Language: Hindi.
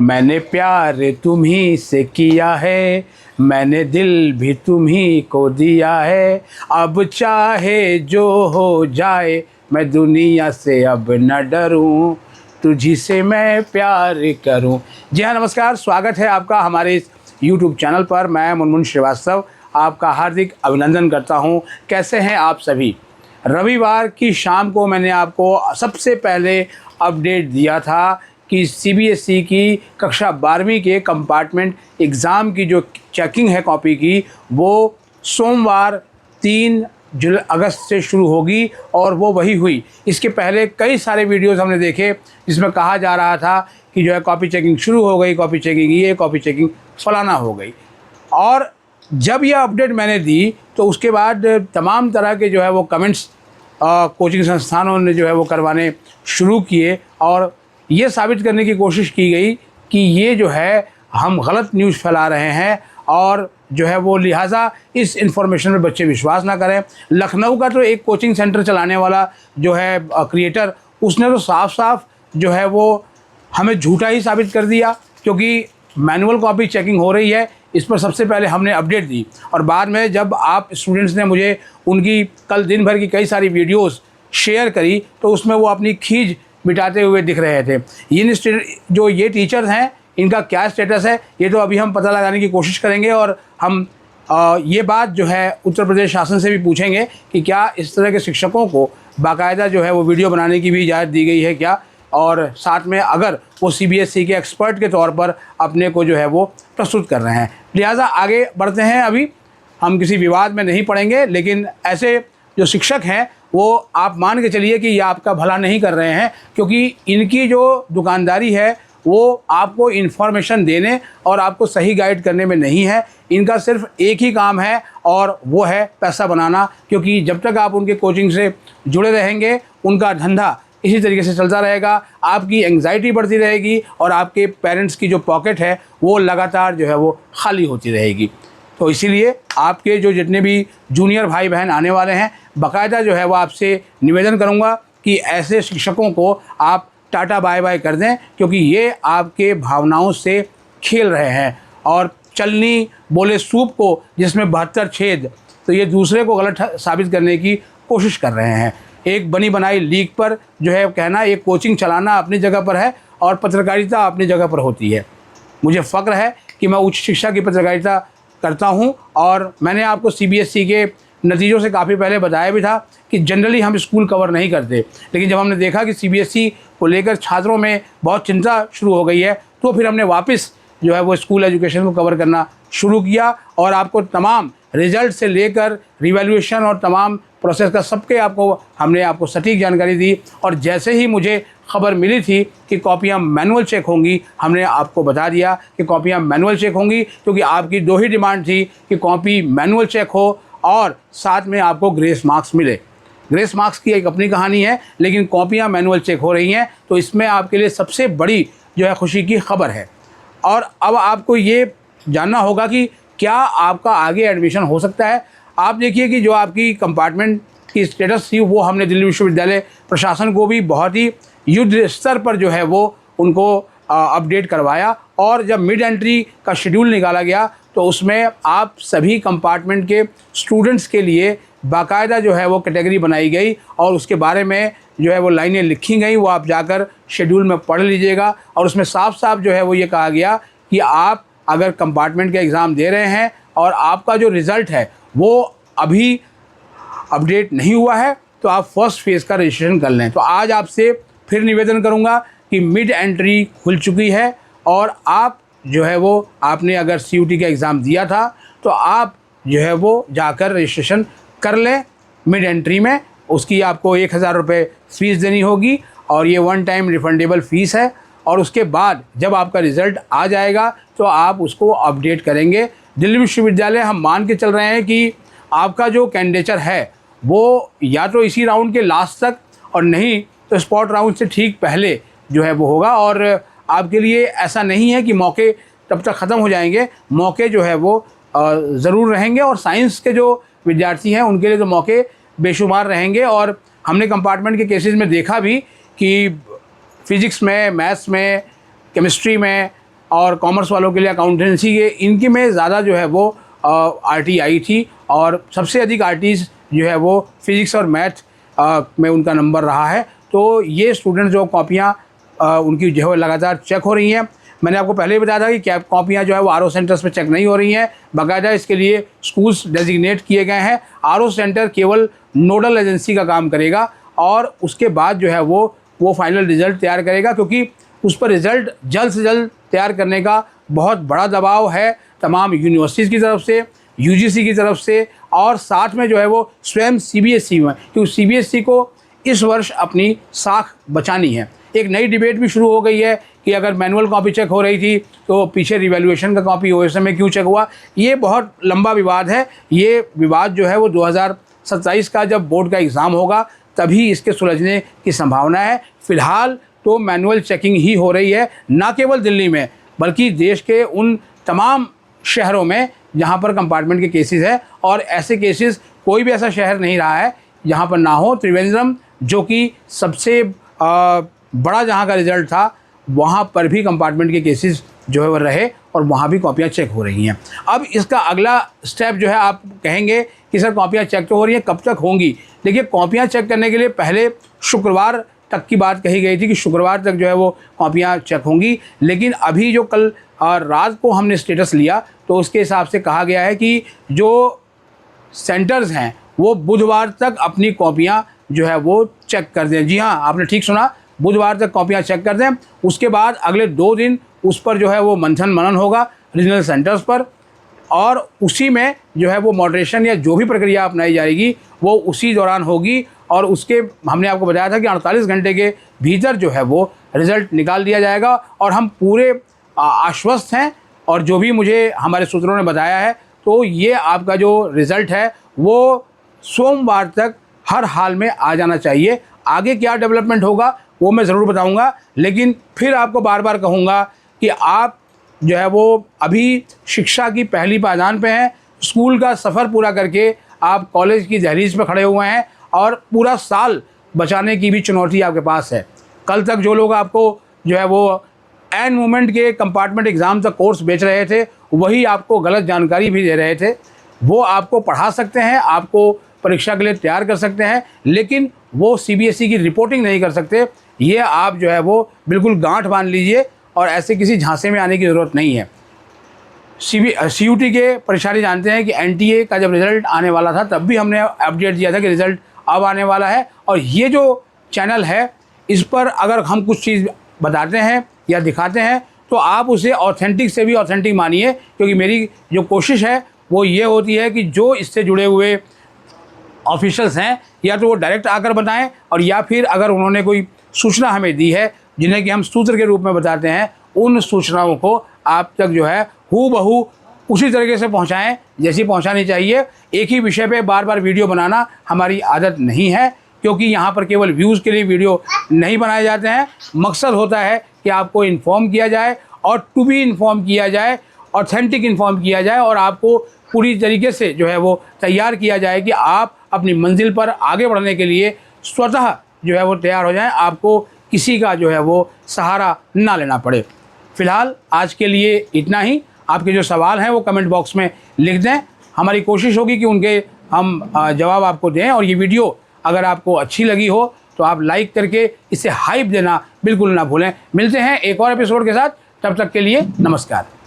मैंने प्यार तुम्ही से किया है, मैंने दिल भी तुम्ही को दिया है। अब चाहे जो हो जाए, मैं दुनिया से अब न डरूं, तुझी से मैं प्यार करूं। जी हाँ, नमस्कार, स्वागत है आपका हमारे इस YouTube चैनल पर। मैं मुनमुन श्रीवास्तव आपका हार्दिक अभिनंदन करता हूं। कैसे हैं आप सभी? रविवार की शाम को मैंने आपको सबसे पहले अपडेट दिया था कि CBSE की कक्षा 12वीं के कंपार्टमेंट एग्ज़ाम की जो चेकिंग है कॉपी की, वो सोमवार 3 अगस्त से शुरू होगी और वो वही हुई। इसके पहले कई सारे वीडियोस हमने देखे जिसमें कहा जा रहा था कि जो है कॉपी चेकिंग शुरू हो गई, कॉपी चेकिंग ये, कॉपी चेकिंग फलाना हो गई। और जब यह अपडेट मैंने दी तो उसके बाद तमाम तरह के जो है वो कमेंट्स कोचिंग संस्थानों ने जो है वो करवाने शुरू किए और ये साबित करने की कोशिश की गई कि ये जो है हम गलत न्यूज़ फैला रहे हैं और जो है वो लिहाजा इस इन्फॉर्मेशन में बच्चे विश्वास ना करें। लखनऊ का तो एक कोचिंग सेंटर चलाने वाला जो है क्रिएटर, उसने तो साफ साफ जो है वो हमें झूठा ही साबित कर दिया, क्योंकि मैनुअल कॉपी चेकिंग हो रही है। इस पर सबसे पहले हमने अपडेट दी और बाद में जब आप स्टूडेंट्स ने मुझे उनकी कल दिन भर की कई सारी वीडियोस शेयर करी तो उसमें वो अपनी खींच मिटाते हुए दिख रहे थे। जो ये टीचर्स हैं, इनका क्या स्टेटस है ये तो अभी हम पता लगाने की कोशिश करेंगे और हम ये बात जो है उत्तर प्रदेश शासन से भी पूछेंगे कि क्या इस तरह के शिक्षकों को बाकायदा जो है वो वीडियो बनाने की भी इजाज़त दी गई है क्या, और साथ में अगर वो CBSE के एक्सपर्ट के तौर पर अपने को जो है वो प्रस्तुत कर रहे हैं। लिहाजा आगे बढ़ते हैं। अभी हम किसी विवाद में नहीं पड़ेंगे, लेकिन ऐसे जो शिक्षक हैं वो आप मान के चलिए कि ये आपका भला नहीं कर रहे हैं, क्योंकि इनकी जो दुकानदारी है वो आपको इन्फॉर्मेशन देने और आपको सही गाइड करने में नहीं है। इनका सिर्फ एक ही काम है और वो है पैसा बनाना, क्योंकि जब तक आप उनके कोचिंग से जुड़े रहेंगे उनका धंधा इसी तरीके से चलता रहेगा। आपकी एंग्जाइटी बढ़ती रहेगी और आपके पेरेंट्स की जो पॉकेट है वो लगातार जो है वो खाली होती रहेगी। तो इसीलिए आपके जो जितने भी जूनियर भाई बहन आने वाले हैं, बाकायदा जो है वो आपसे निवेदन करूंगा कि ऐसे शिक्षकों को आप टाटा बाय बाय कर दें, क्योंकि ये आपके भावनाओं से खेल रहे हैं और चलनी बोले सूप को जिसमें 72 छेद, तो ये दूसरे को गलत साबित करने की कोशिश कर रहे हैं। एक बनी बनाई लीक पर जो है कहना एक कोचिंग चलाना अपनी जगह पर है और पत्रकारिता अपनी जगह पर होती है। मुझे फ़ख्र है कि मैं उच्च शिक्षा की पत्रकारिता करता हूं और मैंने आपको CBSE के नतीजों से काफ़ी पहले बताया भी था कि जनरली हम स्कूल कवर नहीं करते, लेकिन जब हमने देखा कि CBSE को लेकर छात्रों में बहुत चिंता शुरू हो गई है तो फिर हमने वापस जो है वो स्कूल एजुकेशन को कवर करना शुरू किया और आपको तमाम रिज़ल्ट से लेकर रिवैल्यूएशन और तमाम प्रोसेस का सबके हमने आपको सटीक जानकारी दी। और जैसे ही मुझे खबर मिली थी कि कॉपियाँ मैनुअल चेक होंगी, हमने आपको बता दिया कि कॉपियाँ मैनुअल चेक होंगी, क्योंकि आपकी दो ही डिमांड थी कि कॉपी मैनुअल चेक हो और साथ में आपको ग्रेस मार्क्स मिले। ग्रेस मार्क्स की एक अपनी कहानी है, लेकिन कॉपियाँ मैनुअल चेक हो रही हैं, तो इसमें आपके लिए सबसे बड़ी जो है खुशी की खबर है। और अब आपको ये जानना होगा कि क्या आपका आगे एडमिशन हो सकता है। आप देखिए कि जो आपकी कंपार्टमेंट की स्टेटस थी वो हमने दिल्ली विश्वविद्यालय प्रशासन को भी बहुत ही युद्ध स्तर पर जो है वो उनको अपडेट करवाया और जब मिड एंट्री का शेड्यूल निकाला गया तो उसमें आप सभी कंपार्टमेंट के स्टूडेंट्स के लिए बाकायदा जो है वो कैटेगरी बनाई गई और उसके बारे में जो है वो लाइनें लिखी गई। वो आप जाकर शेड्यूल में पढ़ लीजिएगा और उसमें साफ साफ जो है वो ये कहा गया कि आप अगर कंपार्टमेंट के एग्ज़ाम दे रहे हैं और आपका जो रिज़ल्ट है वो अभी अपडेट नहीं हुआ है तो आप फर्स्ट फेज़ का रजिस्ट्रेशन कर लें। तो आज आपसे फिर निवेदन करूंगा कि मिड एंट्री खुल चुकी है और आप जो है वो आपने अगर CUT का एग्ज़ाम दिया था तो आप जो है वो जाकर रजिस्ट्रेशन कर लें मिड एंट्री में। उसकी आपको 1000 रुपये फ़ीस देनी होगी और ये वन टाइम रिफंडेबल फ़ीस है और उसके बाद जब आपका रिज़ल्ट आ जाएगा तो आप उसको अपडेट करेंगे। दिल्ली विश्वविद्यालय हम मान के चल रहे हैं कि आपका जो कैंडिडेचर है वो या तो इसी राउंड के लास्ट तक और नहीं तो स्पॉट राउंड से ठीक पहले जो है वो होगा। और आपके लिए ऐसा नहीं है कि मौके तब तक ख़त्म हो जाएंगे, मौके जो है वो ज़रूर रहेंगे और साइंस के जो विद्यार्थी हैं उनके लिए तो मौके बेशुमार रहेंगे। और हमने कंपार्टमेंट के केसेस में देखा भी कि फ़िज़िक्स में, मैथ्स में, केमिस्ट्री में और कॉमर्स वालों के लिए अकाउंटेंसी के, इनकी में ज़्यादा जो है वो आरटी आई थी, और सबसे अधिक आरटीज जो है वो फिज़िक्स और मैथ में उनका नंबर रहा है। तो ये स्टूडेंट जो कॉपियाँ उनकी जो है लगातार चेक हो रही हैं। मैंने आपको पहले ही बताया था कि क्या कॉपियाँ जो है वो आरओ सेंटर्स पे चेक नहीं हो रही हैं, बाकायदा इसके लिए स्कूल्स डेजिग्नेट किए गए हैं। आरओ सेंटर केवल नोडल एजेंसी का काम करेगा और उसके बाद जो है वो फाइनल रिज़ल्ट तैयार करेगा, क्योंकि उस पर रिज़ल्ट जल्द से जल्द तैयार करने का बहुत बड़ा दबाव है तमाम यूनिवर्सिटीज़ की तरफ से, यूजीसी की तरफ से, और साथ में जो है वो स्वयं सीबीएसई में, क्योंकि सीबीएसई को इस वर्ष अपनी साख बचानी है। एक नई डिबेट भी शुरू हो गई है कि अगर मैनुअल कॉपी चेक हो रही थी तो पीछे रिवैल्यूएशन का कॉपी ओएसएम में क्यों चेक हुआ। ये बहुत लंबा विवाद है। ये विवाद जो है वो 2027 का जब बोर्ड का एग्ज़ाम होगा तभी इसके सुलझने की संभावना है। फ़िलहाल तो मैनुअल चेकिंग ही हो रही है, ना केवल दिल्ली में बल्कि देश के उन तमाम शहरों में जहाँ पर कंपार्टमेंट के केसेस है, और ऐसे केसेस कोई भी ऐसा शहर नहीं रहा है जहाँ पर ना हो। त्रिवेंद्रम जो कि सबसे बड़ा जहाँ का रिज़ल्ट था, वहाँ पर भी कंपार्टमेंट के केसेस जो है वो रहे और वहाँ भी कॉपियाँ चेक हो रही हैं। अब इसका अगला स्टेप जो है, आप कहेंगे कि सर कॉपियाँ चेक तो हो रही हैं, कब तक होंगी। देखिए, कॉपियाँ चेक करने के लिए पहले शुक्रवार तक की बात कही गई थी कि शुक्रवार तक जो है वो कॉपियाँ चेक होंगी, लेकिन अभी जो कल रात को हमने स्टेटस लिया तो उसके हिसाब से कहा गया है कि जो सेंटर्स हैं वो बुधवार तक अपनी कॉपियाँ जो है वो चेक कर दें। जी हाँ, आपने ठीक सुना, बुधवार तक कॉपियाँ चेक कर दें। उसके बाद अगले 2 दिन उस पर जो है वो मंथन मनन होगा रीजनल सेंटर्स पर, और उसी में जो है वो मॉडरेशन या जो भी प्रक्रिया अपनाई जाएगी वो उसी दौरान होगी, और उसके हमने आपको बताया था कि 48 घंटे के भीतर जो है वो रिज़ल्ट निकाल दिया जाएगा। और हम पूरे आश्वस्त हैं, और जो भी मुझे हमारे सूत्रों ने बताया है तो ये आपका जो रिज़ल्ट है वो सोमवार तक हर हाल में आ जाना चाहिए। आगे क्या डेवलपमेंट होगा वो मैं ज़रूर बताऊंगा, लेकिन फिर आपको बार बार कहूँगा कि आप जो है वो अभी शिक्षा की पहली पायदान पे हैं। स्कूल का सफ़र पूरा करके आप कॉलेज की दहलीज पे खड़े हुए हैं, और पूरा साल बचाने की भी चुनौती आपके पास है। कल तक जो लोग आपको जो है वो एन मोमेंट के कंपार्टमेंट एग्ज़ाम तक कोर्स बेच रहे थे, वही आपको गलत जानकारी भी दे रहे थे। वो आपको पढ़ा सकते हैं, आपको परीक्षा के लिए तैयार कर सकते हैं, लेकिन वो सीबीएसई की रिपोर्टिंग नहीं कर सकते। ये आप जो है वो बिल्कुल गांठ बांध लीजिए, और ऐसे किसी झांसे में आने की ज़रूरत नहीं है। सीयूटी के परीक्षार्थी जानते हैं कि एनटीए का जब रिज़ल्ट आने वाला था तब भी हमने अपडेट दिया था कि रिज़ल्ट अब आने वाला है, और ये जो चैनल है इस पर अगर हम कुछ चीज़ बताते हैं या दिखाते हैं तो आप उसे ऑथेंटिक से भी ऑथेंटिक मानिए, क्योंकि मेरी जो कोशिश है वो ये होती है कि जो इससे जुड़े हुए ऑफिशियल्स हैं या तो वो डायरेक्ट आकर बताएं, और या फिर अगर उन्होंने कोई सूचना हमें दी है जिन्हें कि हम सूत्र के रूप में बताते हैं, उन सूचनाओं को आप तक जो है हूबहू उसी तरीके से पहुंचाएं जैसी पहुंचानी चाहिए। एक ही विषय पे बार बार वीडियो बनाना हमारी आदत नहीं है, क्योंकि यहाँ पर केवल व्यूज़ के लिए वीडियो नहीं बनाए जाते हैं। मकसद होता है कि आपको इन्फॉर्म किया जाए, और टू बी इन्फॉर्म किया जाए, ऑथेंटिक इन्फॉर्म किया जाए, और आपको पूरी तरीके से जो है वो तैयार किया जाए कि आप अपनी मंजिल पर आगे बढ़ने के लिए स्वतः जो है वो तैयार हो जाएं, आपको किसी का जो है वो सहारा ना लेना पड़े। फ़िलहाल आज के लिए इतना ही। आपके जो सवाल हैं वो कमेंट बॉक्स में लिख दें, हमारी कोशिश होगी कि उनके हम जवाब आपको दें। और ये वीडियो अगर आपको अच्छी लगी हो तो आप लाइक करके इसे हाइप देना बिल्कुल ना भूलें। मिलते हैं एक और एपिसोड के साथ, तब तक के लिए नमस्कार।